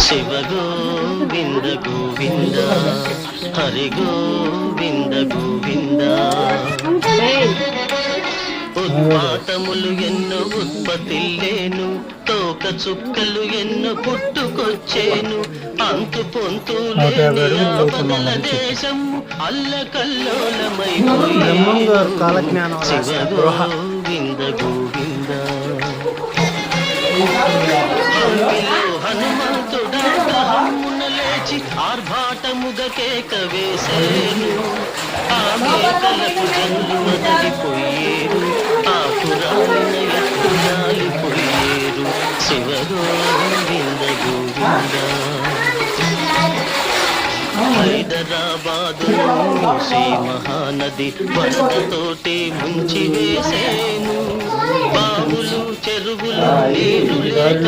శివ గోవింద గోవింద హరి గోవింద గోవింద. ఉత్పాతములు ఎన్నో ఉత్పత్తిల్లేను, తోక చుక్కలు ఎన్నో పుట్టుకొచ్చేను, అంతు పొంతు లేని ఆపదల దేశం అల్లకల్లోలమైపోయేను. శివ గోవింద గోవింద. హనుమంతుడా హమ్మున లేచి ఆర్భాటముగ కేక వేసేను, ఆ మేకలకు జనులు వదలిపోయేరు, ఆ పురాణ ఎత్తుగాలిపోయేరు. శివ గోవింద గోవింద. హైదరాబాదు మూసీ మహానది వరదతోటి ముంచి వేసేను, బావులు చెరువులు నీరు లేక